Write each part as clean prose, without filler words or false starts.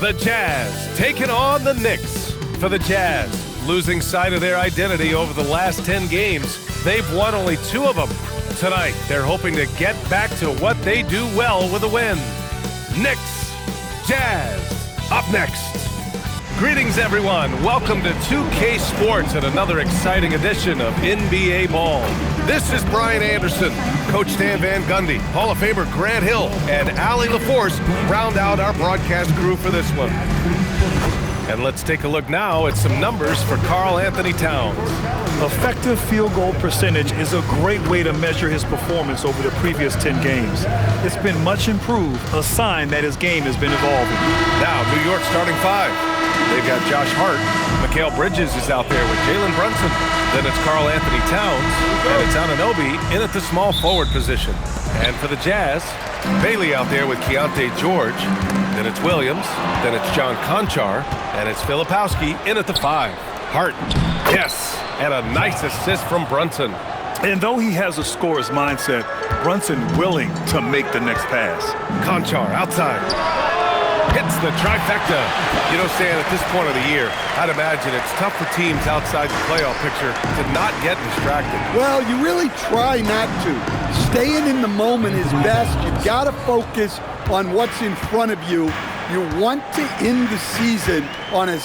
The Jazz taking on the Knicks. For the Jazz, losing sight of their identity over the last 10 games, they've won only 2 of them. Tonight, they're hoping to get back to what they do well with a win. Knicks, Jazz, up next. Greetings, everyone. Welcome to 2K Sports and another exciting edition of NBA Ball. This is Brian Anderson. Coach Stan Van Gundy, Hall of Famer Grant Hill, and Allie LaForce round out our broadcast crew for this one. And let's take a look now at some numbers for Karl-Anthony Towns. Effective field goal percentage is a great way to measure his performance over the previous 10 games. It's been much improved, a sign that his game has been evolving. Now, New York starting 5. They've got Josh Hart. Mikal Bridges is out there with Jalen Brunson. Then it's Karl-Anthony Towns, and it's Anunoby in at the small forward position. And for the Jazz, Bailey out there with Keontae George. Then it's Williams. Then it's John Konchar. And it's Filipowski in at the 5. Hart, yes, and a nice assist from Brunson. And though he has a scorer's mindset, Brunson willing to make the next pass. Konchar outside. Hits the trifecta. You know, Stan, at this point of the year, I'd imagine it's tough for teams outside the playoff picture to not get distracted. Well, you really try not to. Staying in the moment is best. You've got to focus on what's in front of you. You want to end the season on a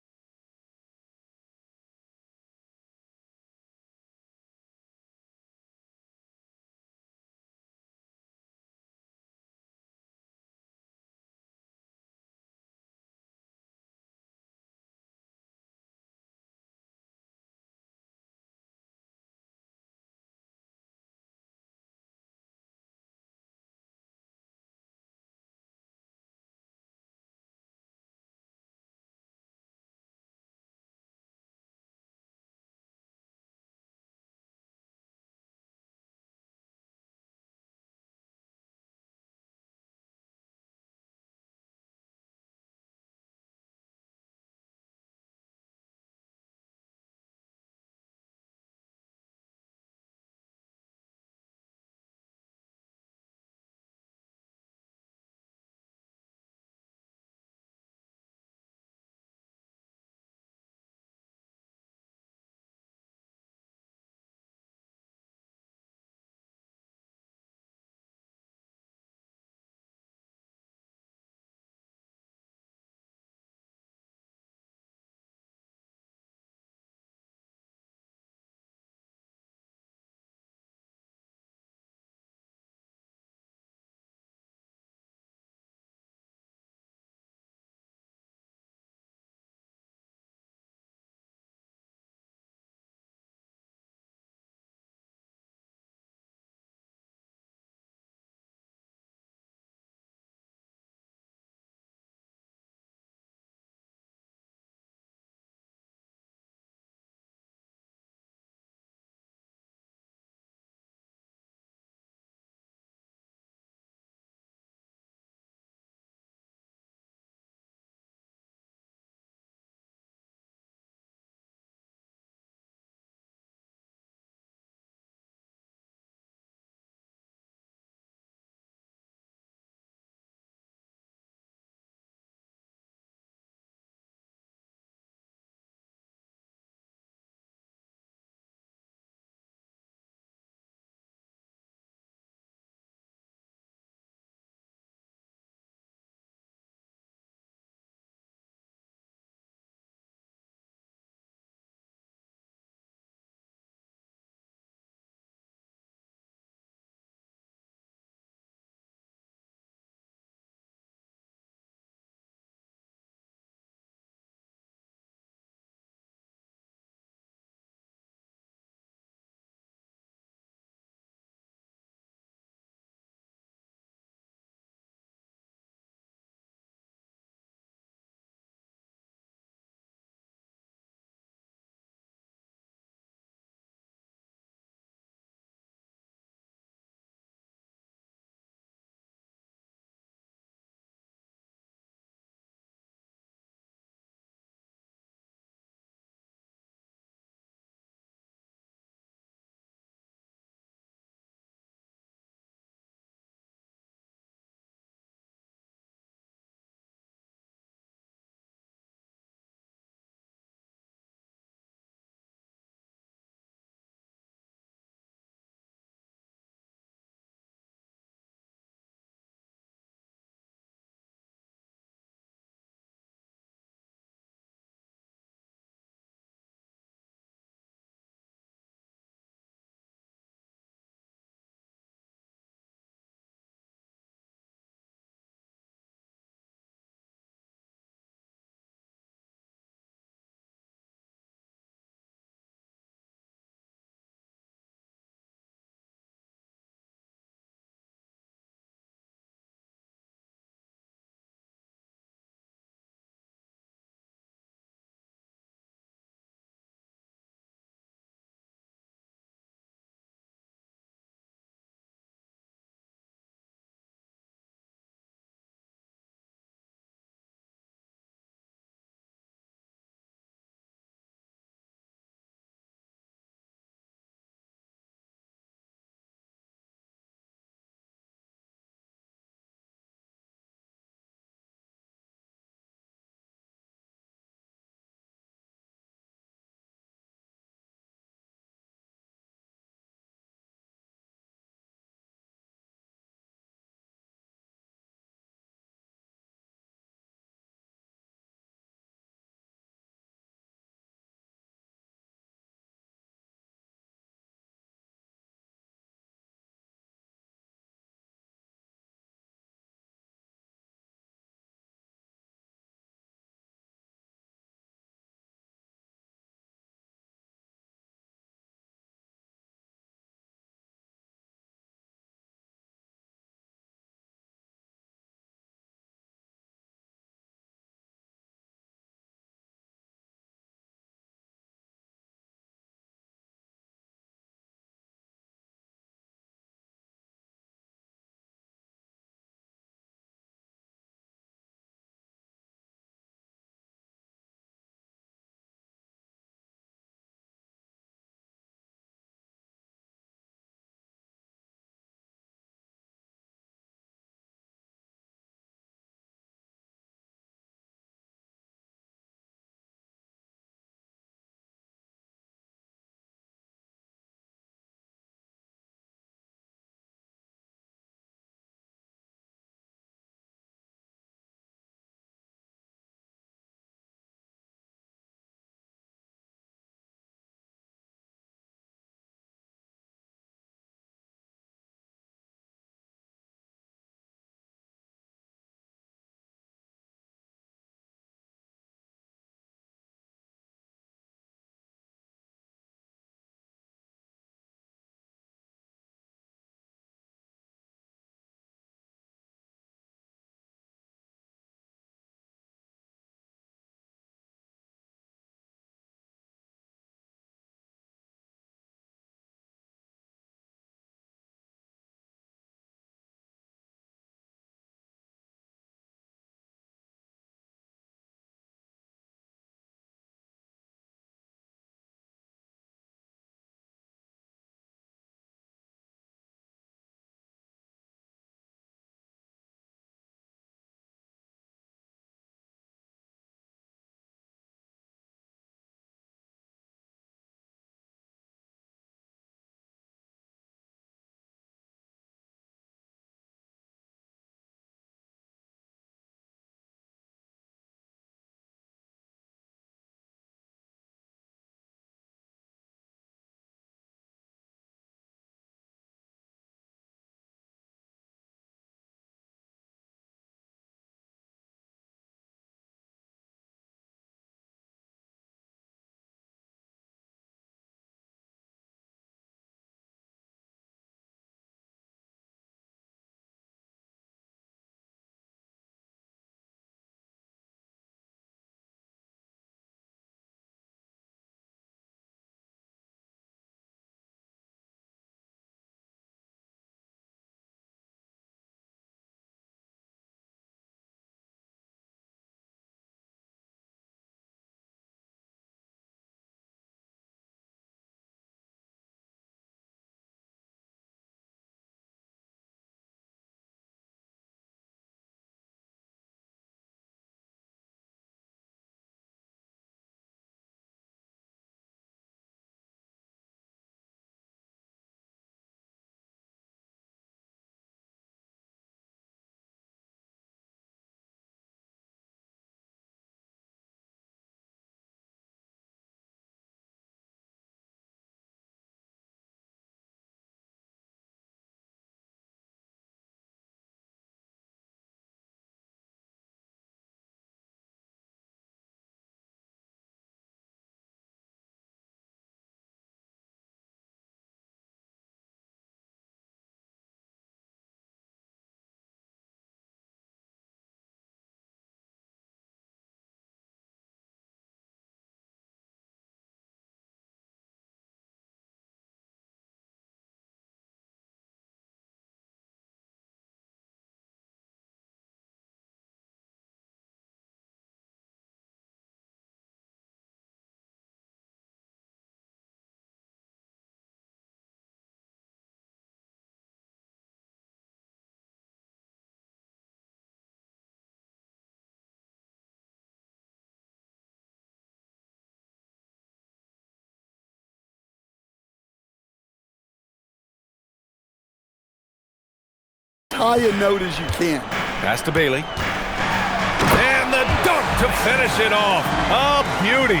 high a note as you can. Pass to Bailey. And the dunk to finish it off. A beauty.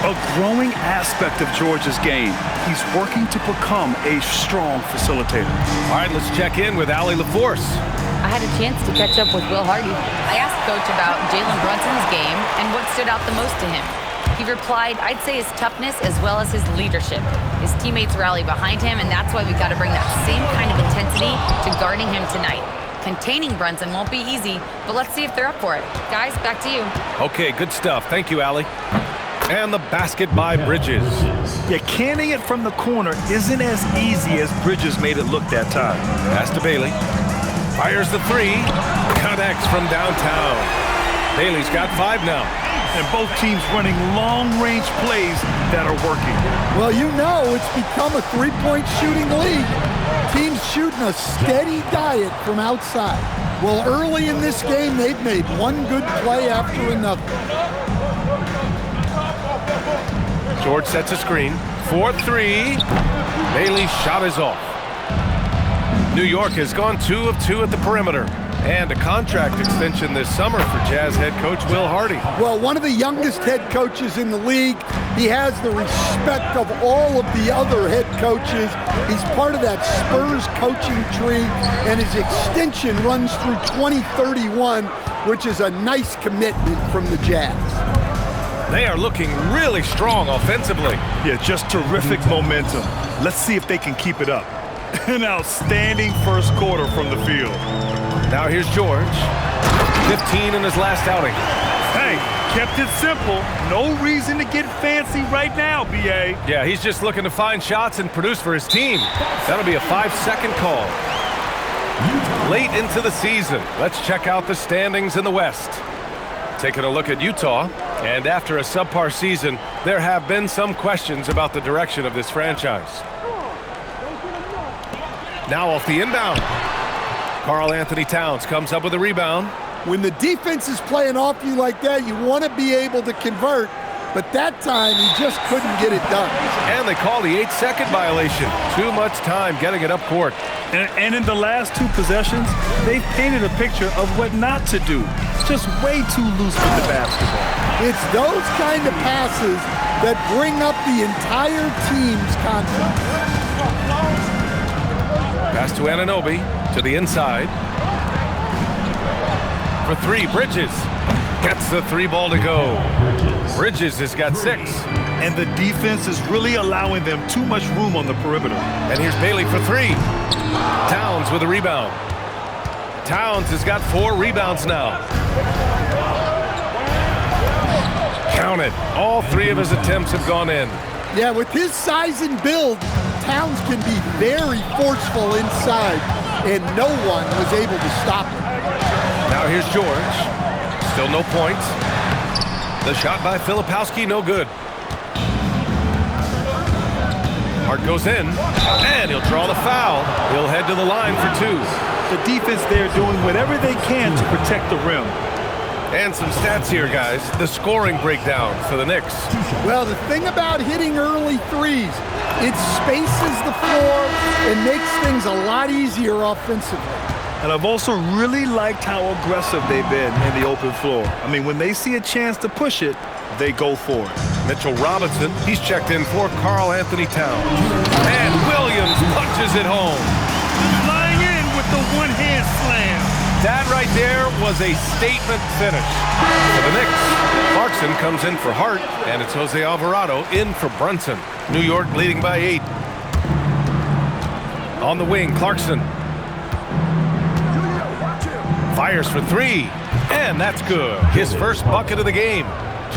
A growing aspect of George's game. He's working to become a strong facilitator. All right, let's check in with Allie LaForce. I had a chance to catch up with Will Hardy. I asked Coach about Jalen Brunson's game and what stood out the most to him. He replied, I'd say his toughness as well as his leadership. His teammates rally behind him, and that's why we got to bring that same kind of intensity to guarding him tonight. Containing Brunson won't be easy, but let's see if they're up for it. Guys, back to you. Okay, good stuff. Thank you, Allie. And the basket by Bridges. Yeah, canning it from the corner isn't as easy as Bridges made it look that time. Pass to Bailey. Fires the three. Connects from downtown. Bailey's got 5 now. And both teams running long-range plays that are working. Well, you know it's become a three-point shooting league. Teams shooting a steady diet from outside. Well, early in this game, they've made one good play after another. George sets a screen. 4-3. Bailey's shot is off. New York has gone 2 of 2 at the perimeter. And a contract extension this summer for Jazz head coach Will Hardy. Well, one of the youngest head coaches in the league. He has the respect of all of the other head coaches. He's part of that Spurs coaching tree, and his extension runs through 2031, which is a nice commitment from the Jazz. They are looking really strong offensively. Yeah, just terrific momentum. Let's see if they can keep it up. An outstanding first quarter from the field. Now here's George. 15 in his last outing. Hey, kept it simple. No reason to get fancy right now, B.A. Yeah, he's just looking to find shots and produce for his team. That'll be a 5-second call. Late into the season, let's check out the standings in the West. Taking a look at Utah, and after a subpar season, there have been some questions about the direction of this franchise. Now off the inbound. Karl-Anthony Towns comes up with a rebound. When the defense is playing off you like that, you want to be able to convert, but that time he just couldn't get it done. And they call the 8-second violation. Too much time getting it up court. And in the last 2 possessions, they've painted a picture of what not to do. Just way too loose with the basketball. It's those kind of passes that bring up the entire team's confidence. Pass to Anunoby, to the inside. For 3, Bridges. Gets the 3 ball to go. Bridges has got 6. And the defense is really allowing them too much room on the perimeter. And here's Bailey for 3. Towns with a rebound. Towns has got 4 rebounds now. Count it. All 3 of his attempts have gone in. Yeah, with his size and build, Towns can be very forceful inside, and no one was able to stop him. Now here's George. Still no points. The shot by Filipowski, no good. Hart goes in, and he'll draw the foul. He'll head to the line for 2. The defense there doing whatever they can to protect the rim. And some stats here, guys. The scoring breakdown for the Knicks. Well, the thing about hitting early threes, it spaces the floor and makes things a lot easier offensively. And I've also really liked how aggressive they've been in the open floor. I mean, when they see a chance to push it, they go for it. Mitchell Robinson, he's checked in for Karl-Anthony Towns. And Williams punches it home. Flying in with the one-hand slam. That right there was a statement finish. For the Knicks, Clarkson comes in for Hart, and it's Jose Alvarado in for Brunson. New York leading by 8. On the wing, Clarkson. Fires for 3, and that's good. His first bucket of the game.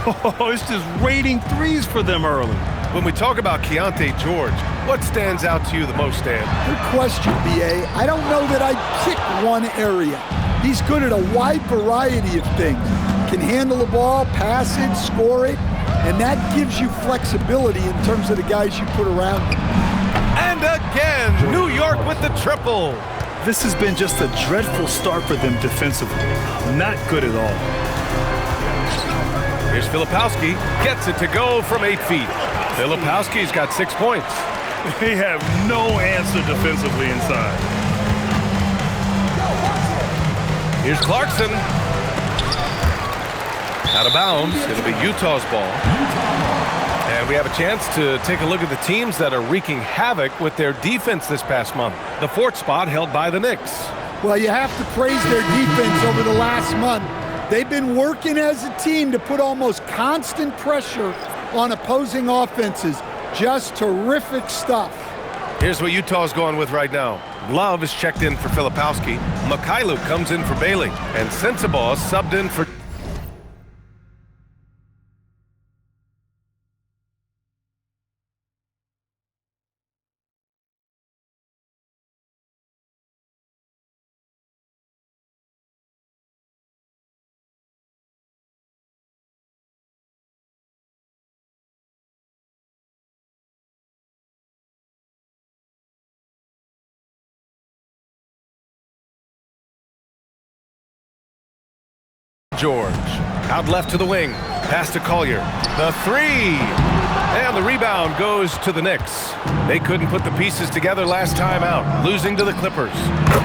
Oh, it's just raining threes for them early. When we talk about Keyonte George, what stands out to you the most, Dan? Good question, B.A. I don't know that I'd pick one area. He's good at a wide variety of things. Can handle the ball, pass it, score it, and that gives you flexibility in terms of the guys you put around him. And again, New York with the triple. This has been just a dreadful start for them defensively. Not good at all. Here's Filipowski, gets it to go from 8 feet. Filipowski's got 6 points. They have no answer defensively inside. Here's Clarkson. Out of bounds. It'll be Utah's ball. And we have a chance to take a look at the teams that are wreaking havoc with their defense this past month. The 4th spot held by the Knicks. Well, you have to praise their defense over the last month. They've been working as a team to put almost constant pressure on opposing offenses. Just terrific stuff. Here's what Utah's going with right now. Love is checked in for Filipowski. Mikhailuk comes in for Bailey. And Sensabaugh subbed in for... George. Out left to the wing. Pass to Collier. The 3. And the rebound goes to the Knicks. They couldn't put the pieces together last time out, losing to the Clippers.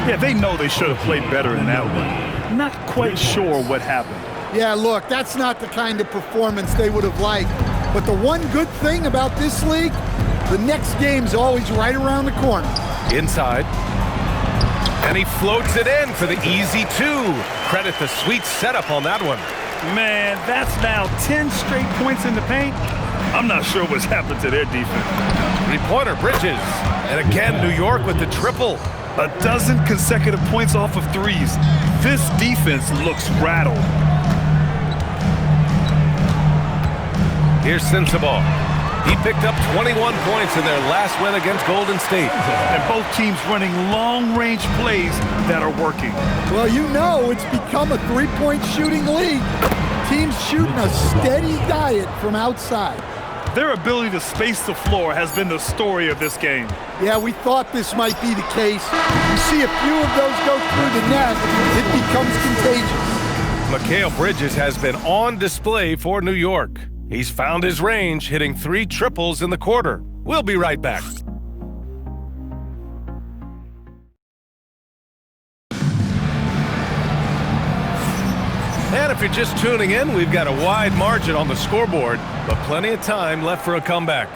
Yeah, they know they should have played better in that one. Not quite sure what happened. Yeah, look, that's not the kind of performance they would have liked. But the one good thing about this league, the next game's always right around the corner. Inside. And he floats it in for the easy 2. Credit the sweet setup on that one. Man, that's now 10 straight points in the paint. I'm not sure what's happened to their defense. 3-pointer, Bridges. And again, New York with the triple. A dozen consecutive points off of threes. This defense looks rattled. Here's Sensabaugh. He picked up 21 points in their last win against Golden State. And both teams running long-range plays that are working. Well, you know it's become a 3-point shooting league. Teams shooting a steady diet from outside. Their ability to space the floor has been the story of this game. Yeah, we thought this might be the case. You see a few of those go through the net, it becomes contagious. Mikal Bridges has been on display for New York. He's found his range, hitting 3 triples in the quarter. We'll be right back. And if you're just tuning in, we've got a wide margin on the scoreboard, but plenty of time left for a comeback.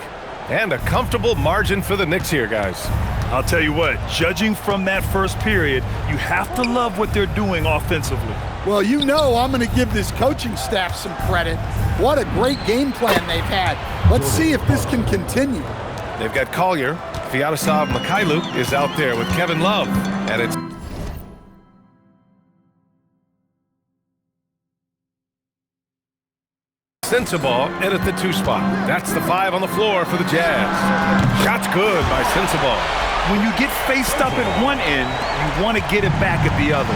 And a comfortable margin for the Knicks here, guys. I'll tell you what, judging from that first period, you have to love what they're doing offensively. Well, you know I'm going to give this coaching staff some credit. What a great game plan they've had. Let's see if this can continue. They've got Collier. Sviatoslav Mikhailuk is out there with Kevin Love. And it's Sensabaugh in at the 2 spot. That's the 5 on the floor for the Jazz. Shot's good by Sensabaugh. When you get faced up at one end, you want to get it back at the other.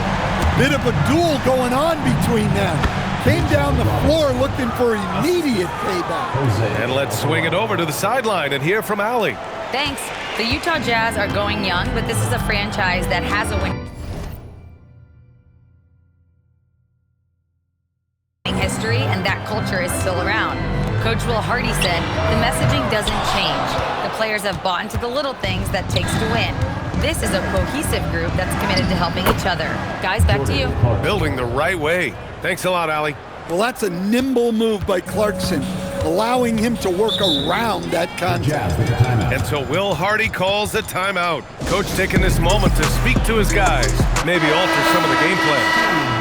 Bit of a duel going on between them. Came down the floor looking for immediate payback. And let's swing it over to the sideline and hear from Allie. Thanks. The Utah Jazz are going young, but this is a franchise that has a winning history, and that culture is still around. Coach Will Hardy said, the messaging doesn't change. The players have bought into the little things that takes to win. This is a cohesive group that's committed to helping each other. Guys, back to you. Building the right way. Thanks a lot, Allie. Well, that's a nimble move by Clarkson, allowing him to work around that contact. Until Will Hardy calls the timeout. Coach taking this moment to speak to his guys, maybe alter some of the game plan.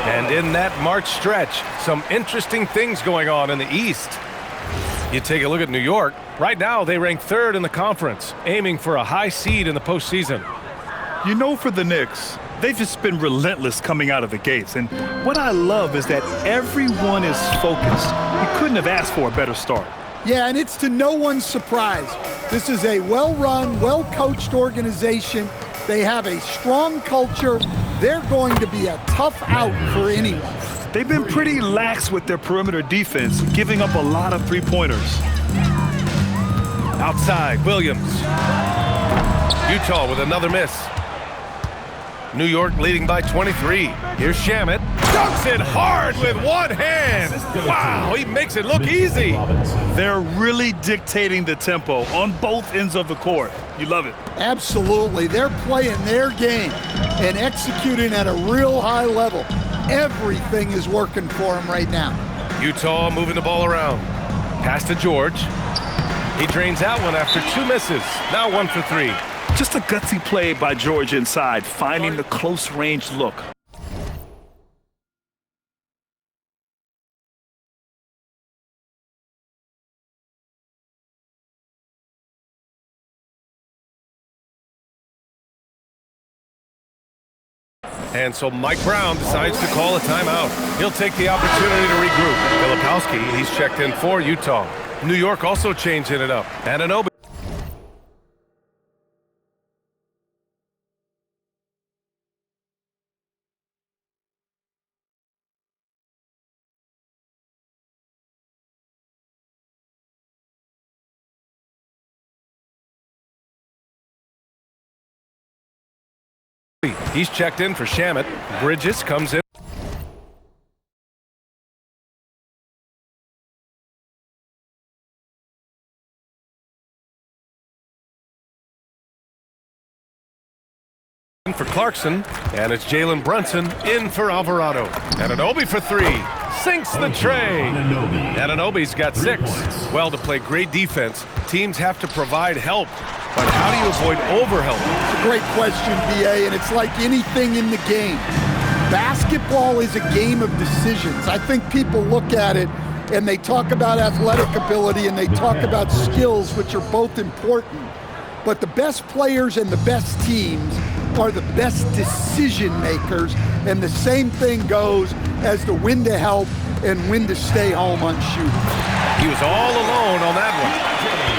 And in that March stretch, some interesting things going on in the East. You take a look at New York. Right now, they rank 3rd in the conference, aiming for a high seed in the postseason. You know, for the Knicks, they've just been relentless coming out of the gates. And what I love is that everyone is focused. You couldn't have asked for a better start. Yeah, and it's to no one's surprise. This is a well-run, well-coached organization. They have a strong culture. They're going to be a tough out for anyone. They've been pretty lax with their perimeter defense, giving up a lot of 3-pointers. Outside, Williams. Utah with another miss. New York leading by 23. Here's Shamet. Dunks it hard with one hand. Wow, he makes it look easy. They're really dictating the tempo on both ends of the court. You love it. Absolutely. They're playing their game and executing at a real high level. Everything is working for them right now. Utah moving the ball around. Pass to George. He drains that one after 2 misses. Now 1 for 3. Just a gutsy play by George inside, finding the close range look. And so Mike Brown decides to call a timeout. He'll take the opportunity to regroup. Filipowski, he's checked in for Utah. New York also changing it up. Anunoby. He's checked in for Shamet. Bridges comes in. For Clarkson, and it's Jalen Brunson in for Alvarado. Anunoby for 3. Sinks the tray. Anunoby's got 6. Well, to play great defense, teams have to provide help. But how do you avoid overhelp? It's a great question, B.A., and it's like anything in the game. Basketball is a game of decisions. I think people look at it and they talk about athletic ability and they talk about skills, which are both important. But the best players and the best teams are the best decision makers, and the same thing goes as to when to help and when to stay home on shooting. He was all alone on that one.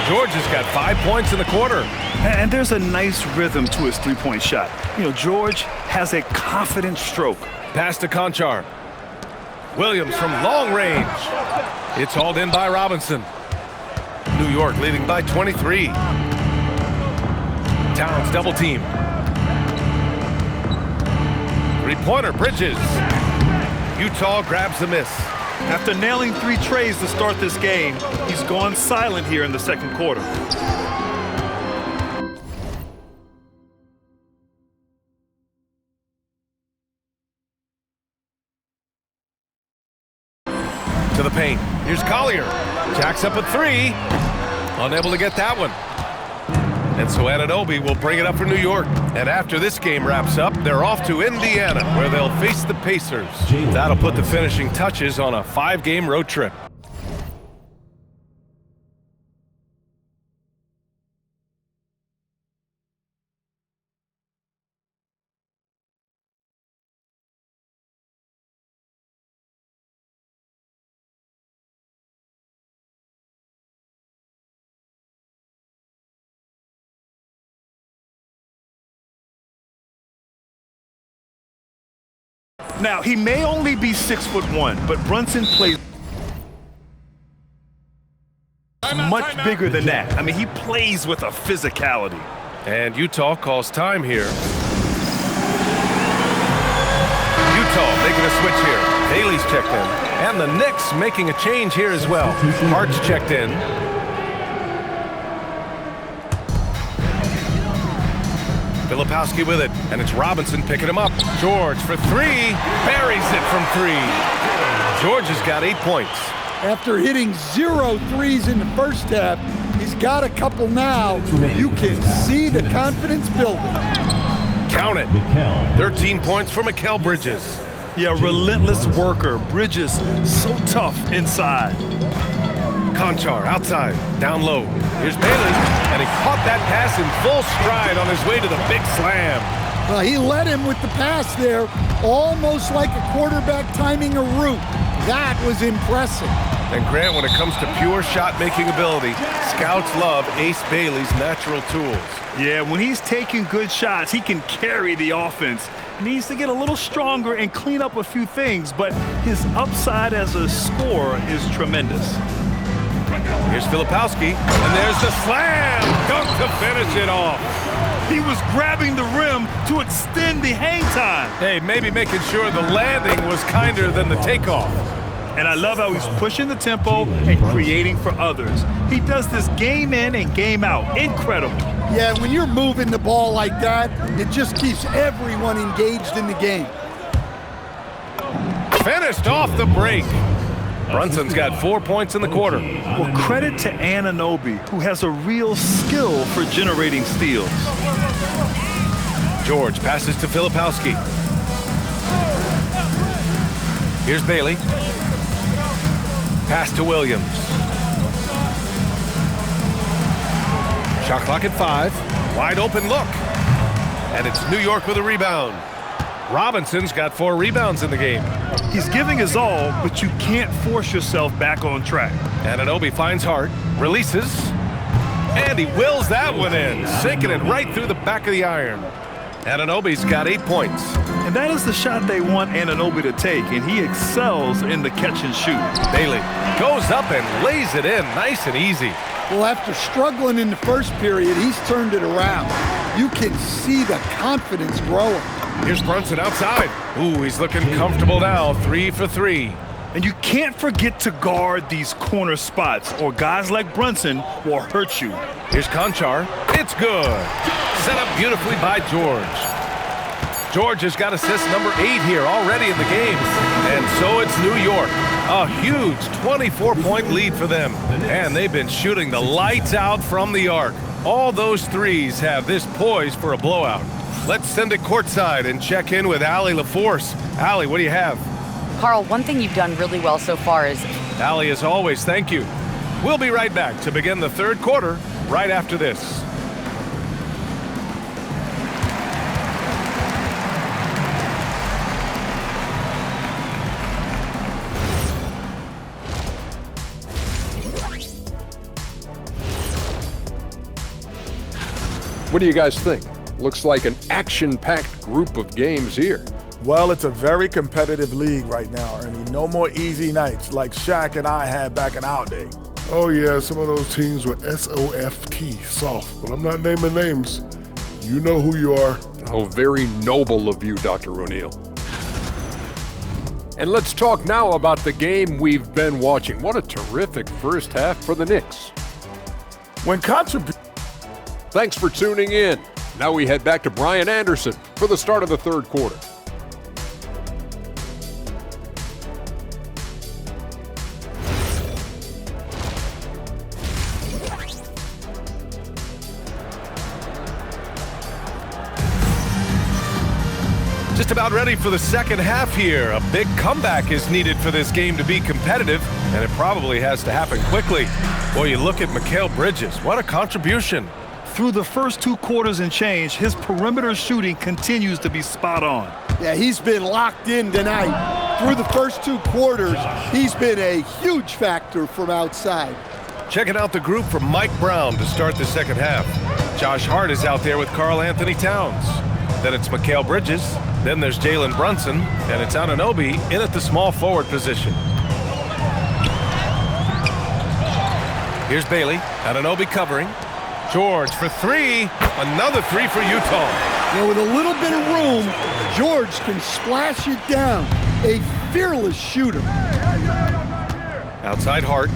George has got 5 points in the quarter. And there's a nice rhythm to his three-point shot. You know, George has a confident stroke. Pass to Conchar. Williams from long range. It's hauled in by Robinson. New York leading by 23. Towns double team. Three-pointer, Bridges. Utah grabs the miss. After nailing 3 trays to start this game, he's gone silent here in the second quarter. To the paint. Here's Collier. Jacks up a 3. Unable to get that one. And so Anunoby will bring it up for New York. And after this game wraps up, they're off to Indiana, where they'll face the Pacers. That'll put the finishing touches on a 5-game road trip. Now, he may only be 6'1", but Brunson plays much bigger than that. I mean, he plays with a physicality. And Utah calls time here. Utah making a switch here. Bailey's checked in. And the Knicks making a change here as well. Hart's checked in. Filipowski with it, and it's Robinson picking him up. George for 3, buries it from 3. George has got 8 points. After hitting 0 threes in the first half, he's got a couple now. You can see the confidence building. Count it. 13 points for Mikal Bridges. Yeah, relentless worker. Bridges, so tough inside. Conchar outside, down low. Here's Bailey, and he caught that pass in full stride on his way to the big slam. Well, he led him with the pass there, almost like a quarterback timing a route. That was impressive. And Grant, when it comes to pure shot-making ability, scouts love Ace Bailey's natural tools. Yeah, when he's taking good shots, he can carry the offense. He needs to get a little stronger and clean up a few things, but his upside as a scorer is tremendous. Here's Filipowski, and there's the slam! Dunk to finish it off. He was grabbing the rim to extend the hang time. Hey, maybe making sure the landing was kinder than the takeoff. And I love how he's pushing the tempo and creating for others. He does this game in and game out. Incredible. Yeah, when you're moving the ball like that, it just keeps everyone engaged in the game. Finished off the break. Brunson's got 4 points in the quarter. Well, credit to Anunoby, who has a real skill for generating steals. George passes to Filipowski. Here's Bailey. Pass to Williams. Shot clock at 5. Wide open look. And it's New York with a rebound. Robinson's got 4 rebounds in the game. He's giving his all, but you can't force yourself back on track. Anunoby finds Hart, releases, and he wills that one in, sinking it right through the back of the iron. Anunoby's got 8 points. And that is the shot they want Anunoby to take, and he excels in the catch and shoot. Bailey goes up and lays it in, nice and easy. Well, after struggling in the first period, he's turned it around. You can see the confidence growing. Here's Brunson outside. Ooh, he's looking comfortable now, 3 for 3. And you can't forget to guard these corner spots, or guys like Brunson will hurt you. Here's Conchar. It's good. Set up beautifully by George. George has got assist number 8 here already in the game. And so it's New York. A huge 24-point lead for them. And they've been shooting the lights out from the arc. All those threes have this poised for a blowout. Let's send it courtside and check in with Allie LaForce. Allie, what do you have? Carl, one thing you've done really well so far is... Allie, as always, thank you. We'll be right back to begin the third quarter right after this. What do you guys think? Looks like an action-packed group of games here. Well, it's a very competitive league right now, Ernie. No more easy nights like Shaq and I had back in our day. Oh yeah, some of those teams were S-O-F-T, soft, but I'm not naming names. You know who you are. Oh, very noble of you, Dr. O'Neill. And let's talk now about the game we've been watching. What a terrific first half for the Knicks. Thanks for tuning in. Now we head back to Brian Anderson for the start of the third quarter. Just about ready for the second half here. A big comeback is needed for this game to be competitive, and it probably has to happen quickly. Boy, you look at Mikal Bridges. What a contribution. Through the first 2 quarters and change, his perimeter shooting continues to be spot on. Yeah, he's been locked in tonight. Through the first 2 quarters, he's been a huge factor from outside. Checking out the group from Mike Brown to start the second half. Josh Hart is out there with Karl Anthony Towns. Then it's Mikal Bridges. Then there's Jalen Brunson. And it's Anunoby in at the small forward position. Here's Bailey. Anunoby covering. George for 3. Another 3 for Utah. Now, with a little bit of room, George can splash it down. A fearless shooter. Outside Hart.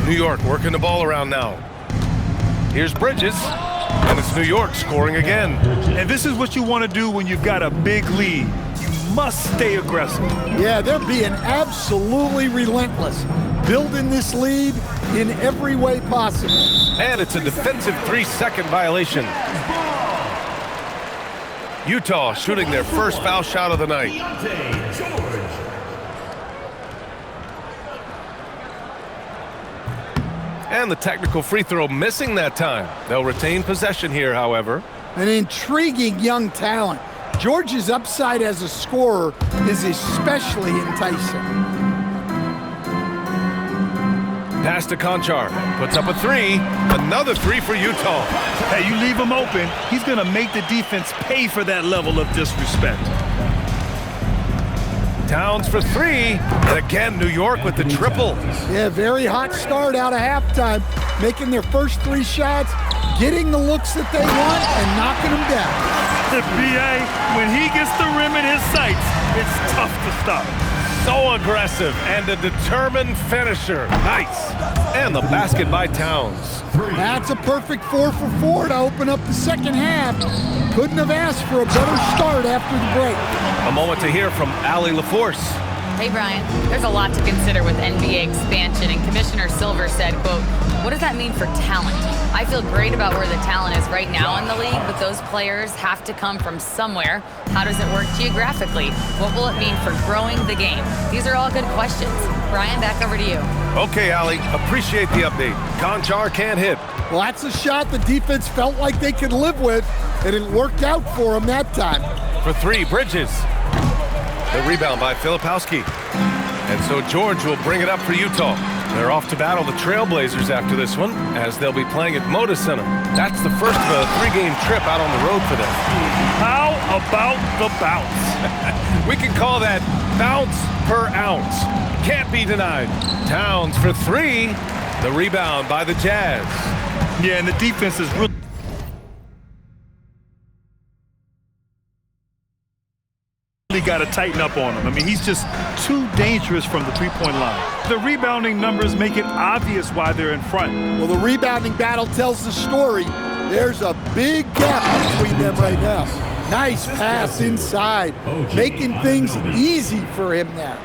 New York working the ball around now. Here's Bridges. And it's New York scoring again. And this is what you want to do when you've got a big lead. You must stay aggressive. Yeah, they're being absolutely relentless. Building this lead in every way possible. And it's a defensive 3-second violation. Utah shooting their first foul shot of the night. And the technical free throw missing that time. They'll retain possession here, however. An intriguing young talent. George's upside as a scorer is especially enticing. Pass to Conchar. Puts up a 3. Another 3 for Utah. Hey, you leave him open, he's going to make the defense pay for that level of disrespect. Towns for 3. And again, New York with the triple. Yeah, very hot start out of halftime. Making their first 3 shots, getting the looks that they want and knocking them down. The BA, when he gets the rim in his sights, it's tough to stop. So aggressive and a determined finisher. Nice. And the basket by Towns. That's a perfect 4 for 4 to open up the second half. Couldn't have asked for a better start after the break. A moment to hear from Allie LaForce. Hey, Brian, there's a lot to consider with NBA expansion, and Commissioner Silver said, quote, "What does that mean for talent? I feel great about where the talent is right now in the league, but those players have to come from somewhere. How does it work geographically? What will it mean for growing the game?" These are all good questions. Brian, back over to you. Okay, Allie, appreciate the update. Konchar can't hit. Well, that's a shot the defense felt like they could live with, and it worked out for them that time. For three, Bridges. The rebound by Filipowski. And so George will bring it up for Utah. They're off to battle the Trailblazers after this one, as they'll be playing at Moda Center. That's the first of a 3-game trip out on the road for them. How about the bounce? We can call that bounce per ounce. Can't be denied. Towns for three. The rebound by the Jazz. Yeah, and the defense is really got to tighten up on him. I mean, he's just too dangerous from the three-point line. The rebounding numbers make it obvious why they're in front. Well, the rebounding battle tells the story. There's a big gap between them right now. Nice pass inside, making things easy for him now.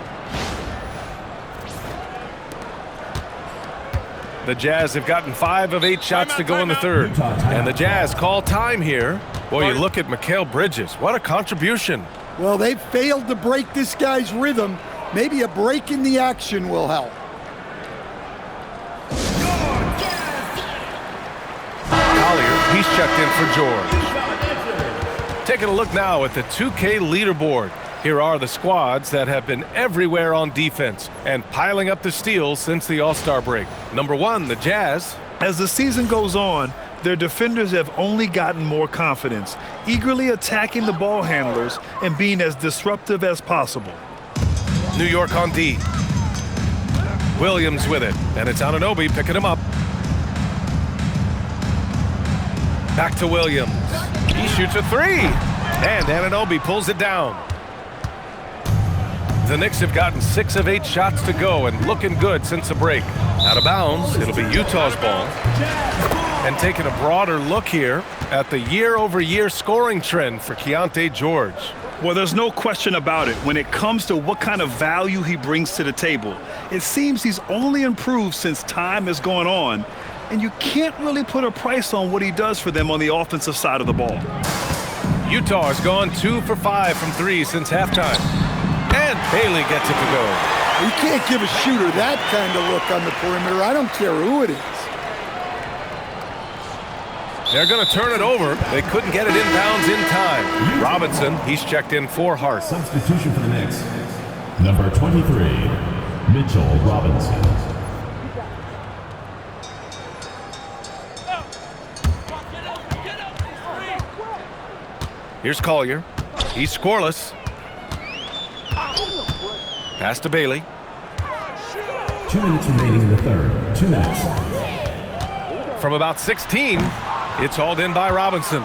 The Jazz have gotten 5 of 8 shots to go in the third. And the Jazz call time here. Boy, you look at Mikal Bridges. What a contribution. Well, they've failed to break this guy's rhythm. Maybe a break in the action will help. Collier, he's checked in for George. Taking a look now at the 2K leaderboard. Here are the squads that have been everywhere on defense and piling up the steals since the All-Star break. Number 1, the Jazz. As the season goes on, their defenders have only gotten more confidence, eagerly attacking the ball handlers and being as disruptive as possible. New York on D. Williams with it, and it's Anunoby picking him up. Back to Williams. He shoots a 3, and Anunoby pulls it down. The Knicks have gotten 6 of 8 shots to go and looking good since the break. Out of bounds, it'll be Utah's ball. And taking a broader look here at the year-over-year scoring trend for Keontae George. Well, there's no question about it. When it comes to what kind of value he brings to the table, it seems he's only improved since time has gone on, and you can't really put a price on what he does for them on the offensive side of the ball. Utah has gone 2 for 5 from 3 since halftime. And Bailey gets it to go. You can't give a shooter that kind of look on the perimeter. I don't care who it is. They're going to turn it over. They couldn't get it inbounds in time. Robinson, he's checked in for Hart. Substitution for the Knicks. Number 23, Mitchell Robinson. Here's Collier. He's scoreless. Pass to Bailey. 2 minutes remaining in the third. 2 minutes. From about 16, it's hauled in by Robinson.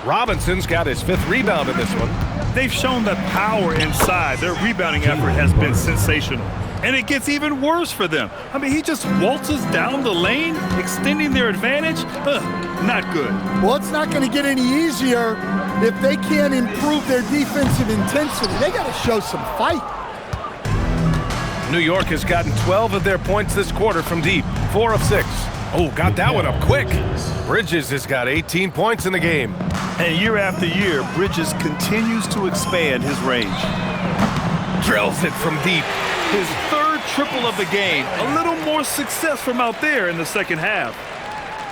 Robinson's got his 5th rebound in this one. They've shown that power inside. Their rebounding effort has been sensational. And it gets even worse for them. I mean, he just waltzes down the lane, extending their advantage. Not good. Well, it's not going to get any easier if they can't improve their defensive intensity. They got to show some fight. New York has gotten 12 of their points this quarter from deep. 4 of 6. Oh, got that one up quick. Bridges has got 18 points in the game. And year after year, Bridges continues to expand his range. Drills it from deep. His 3rd triple of the game. A little more success from out there in the second half.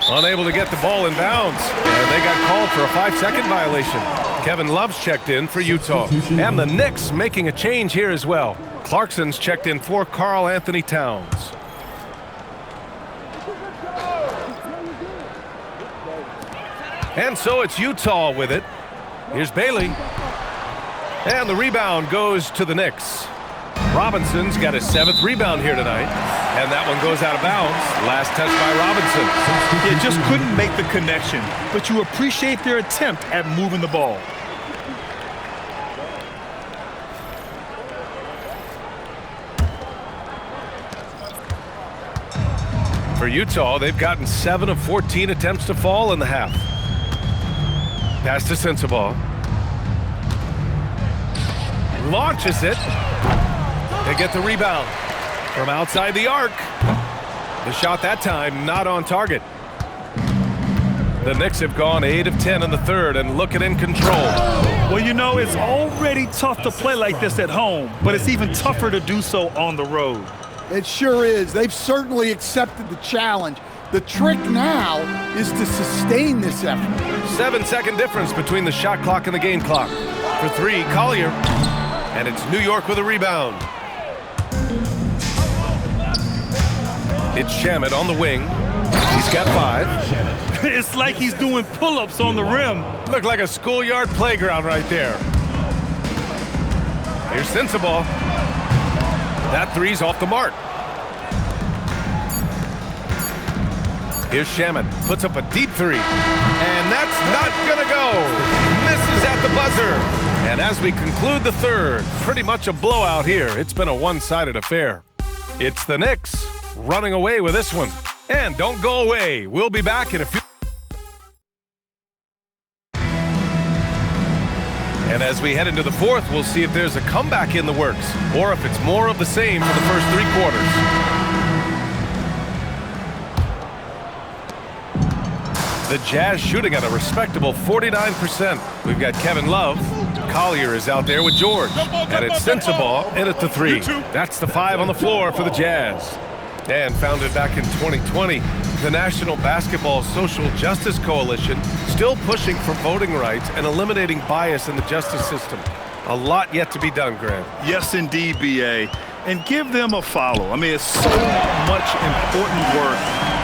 Unable to get the ball in bounds. And they got called for a 5-second violation. Kevin Love's checked in for Utah. And the Knicks making a change here as well. Clarkson's checked in for Karl Anthony Towns. And so it's Utah with it. Here's Bailey. And the rebound goes to the Knicks. Robinson's got his 7th rebound here tonight, and that one goes out of bounds. Last touch by Robinson. They just couldn't make the connection, but you appreciate their attempt at moving the ball. For Utah, they've gotten 7 of 14 attempts to fall in the half. Pass to Sensabaugh. Launches it. They get the rebound from outside the arc. The shot that time not on target. The Knicks have gone 8 of 10 in the third and looking in control. Well, you know, it's already tough to play like this at home, but it's even tougher to do so on the road. It sure is. They've certainly accepted the challenge. The trick now is to sustain this effort. 7-second difference between the shot clock and the game clock. For 3, Collier. And it's New York with a rebound. It's Shamet on the wing. He's got 5. It's like he's doing pull-ups on the rim. Looked like a schoolyard playground right there. Here's Sensabaugh. That 3's off the mark. Here's Shamet. Puts up a deep 3. And that's not gonna go. Misses at the buzzer. And as we conclude the third, pretty much a blowout here. It's been a one-sided affair. It's the Knicks running away with this one. And don't go away. We'll be back in a few. And as we head into the fourth, we'll see if there's a comeback in the works or if it's more of the same for the first 3 quarters. The Jazz shooting at a respectable 49%. We've got Kevin Love. Collier is out there with George. And it's Sensabaugh in at the 3. That's the 5 on the floor for the Jazz. And founded back in 2020, the National Basketball Social Justice Coalition still pushing for voting rights and eliminating bias in the justice system. A lot yet to be done, Grant. Yes, indeed, B.A. And give them a follow. I mean, it's so much important work,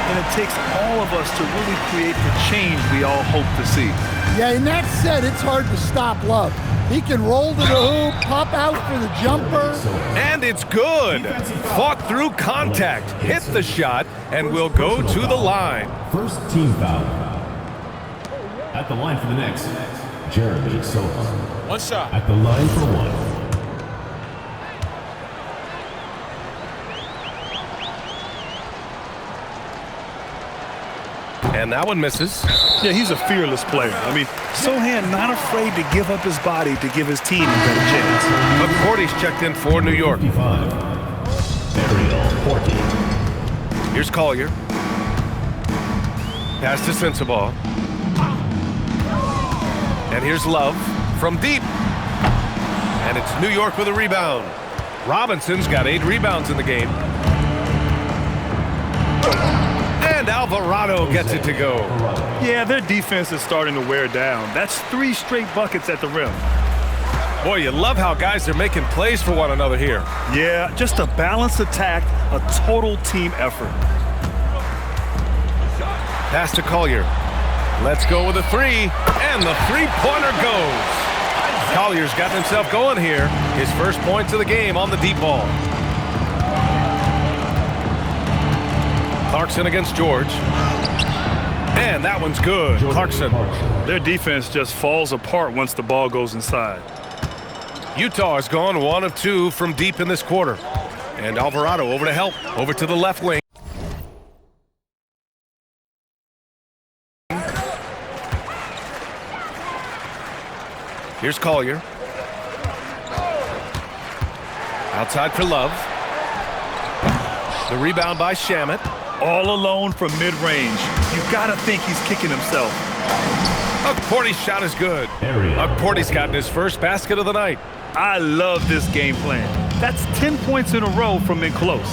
and it takes all of us to really create the change we all hope to see. Yeah, and that said, it's hard to stop Love. He can roll to the hoop, pop out for the jumper. And it's good. Fought through contact, hit the shot, and will go to the line. First team foul. At the line for the Knicks, Jeremy Sohan. One shot. At the line for 1. And that one misses. Yeah, he's a fearless player. I mean, Sohan not afraid to give up his body to give his team a better chance. McCourty's checked in for New York. 55. Ariel Porty. Here's Collier. Pass to Sensabaugh. And here's Love from deep. And it's New York with a rebound. Robinson's got 8 rebounds in the game. And Alvarado gets it to go. Yeah, their defense is starting to wear down. That's 3 straight buckets at the rim. Boy, you love how guys are making plays for one another here. Yeah, just a balanced attack, a total team effort. Pass to Collier. Let's go with a 3. And the 3-pointer goes. Collier's gotten himself going here. His first points of the game on the deep ball. Clarkson against George. And that one's good. Clarkson. Their defense just falls apart once the ball goes inside. Utah has gone 1 of 2 from deep in this quarter. And Alvarado over to help. Over to the left wing. Here's Collier. Outside for Love. The rebound by Shamet. All alone from mid-range. You gotta think he's kicking himself. McCourty's shot is good. McCourty's gotten his first basket of the night. I love this game plan. That's 10 points in a row from in close.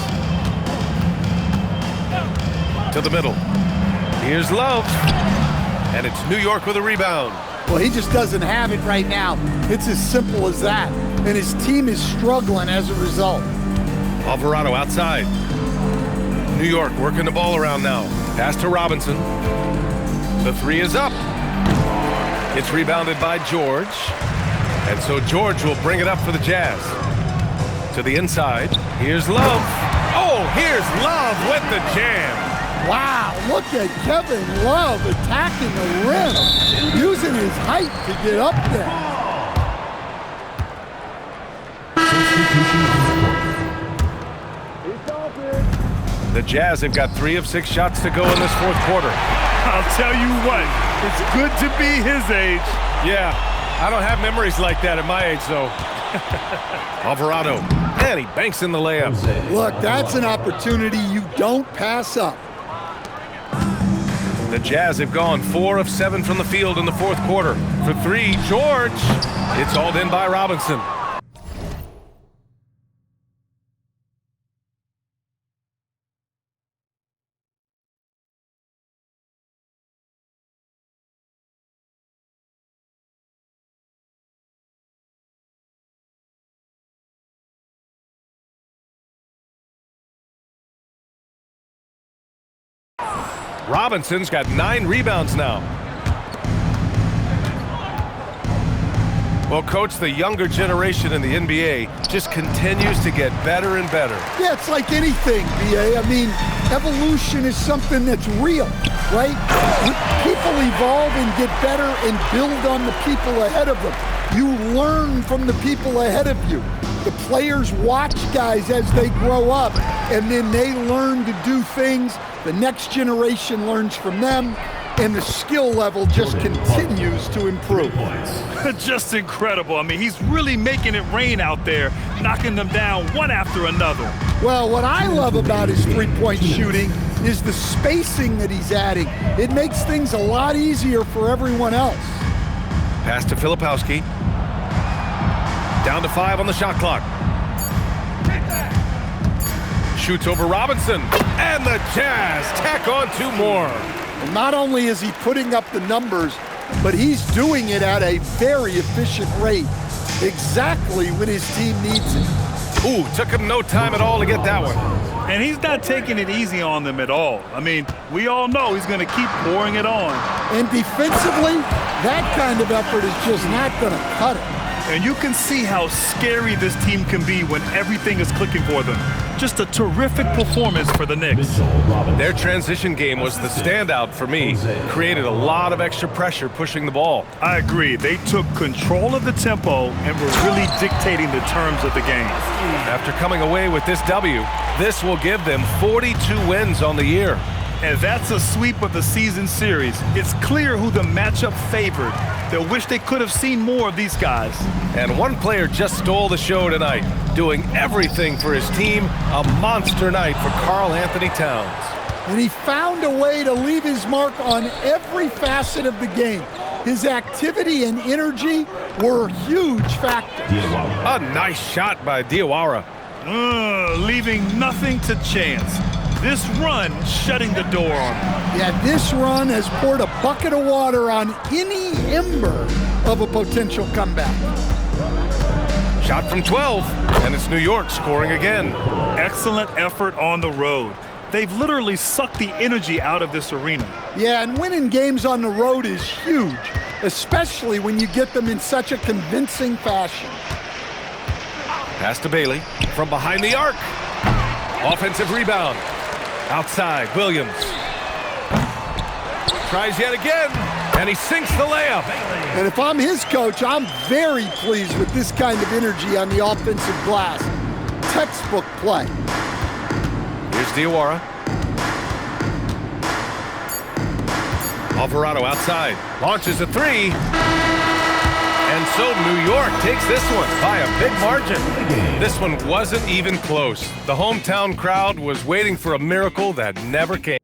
To the middle. Here's Love. And it's New York with a rebound. Well, he just doesn't have it right now. It's as simple as that. And his team is struggling as a result. Alvarado outside. New York working the ball around now. Pass to Robinson. The 3 is up. It's rebounded by George. And so George will bring it up for the Jazz. To the inside. Here's Love. Oh, here's Love with the jam. Wow, look at Kevin Love attacking the rim, using his height to get up there. The Jazz have got 3 of 6 shots to go in this fourth quarter. I'll tell you what, it's good to be his age. Yeah, I don't have memories like that at my age, though. Alvarado, and he banks in the layup. Look, that's an opportunity you don't pass up. The Jazz have gone 4 of 7 from the field in the fourth quarter. For 3, George. It's hauled in by Robinson. Robinson's got 9 rebounds now. Well, Coach, the younger generation in the NBA just continues to get better and better. Yeah, it's like anything, BA. I mean, evolution is something that's real, right? People evolve and get better and build on the people ahead of them. You learn from the people ahead of you. The players watch guys as they grow up, and then they learn to do things. The next generation learns from them, and the skill level just continues to improve. Just incredible. I mean, he's really making it rain out there, knocking them down one after another. Well, what I love about his three-point shooting is the spacing that he's adding. It makes things a lot easier for everyone else. Pass to Filipowski. Down to 5 on the shot clock. Shoots over Robinson, and the Jazz tack on 2 more. And not only is he putting up the numbers, but he's doing it at a very efficient rate, exactly when his team needs it. Ooh, took him no time at all to get that one. And he's not taking it easy on them at all. I mean, we all know he's going to keep pouring it on. And defensively, that kind of effort is just not going to cut it. And you can see how scary this team can be when everything is clicking for them. Just a terrific performance for the Knicks. Their transition game was the standout for me. Created a lot of extra pressure pushing the ball. I agree. They took control of the tempo and were really dictating the terms of the game. After coming away with this W, this will give them 42 wins on the year. And that's a sweep of the season series. It's clear who the matchup favored. They'll wish they could have seen more of these guys. And one player just stole the show tonight, doing everything for his team. A monster night for Karl-Anthony Towns. And he found a way to leave his mark on every facet of the game. His activity and energy were huge factors. A nice shot by Diawara. Leaving nothing to chance. This run shutting the door on him. Yeah, this run has poured a bucket of water on any ember of a potential comeback. Shot from 12, and it's New York scoring again. Excellent effort on the road. They've literally sucked the energy out of this arena. Yeah, and winning games on the road is huge, especially when you get them in such a convincing fashion. Pass to Bailey from behind the arc. Offensive rebound. Outside, Williams. Tries yet again, and he sinks the layup. And if I'm his coach, I'm very pleased with this kind of energy on the offensive glass. Textbook play. Here's Diawara. Alvarado outside, launches a 3. And so New York takes this one by a big margin. This one wasn't even close. The hometown crowd was waiting for a miracle that never came.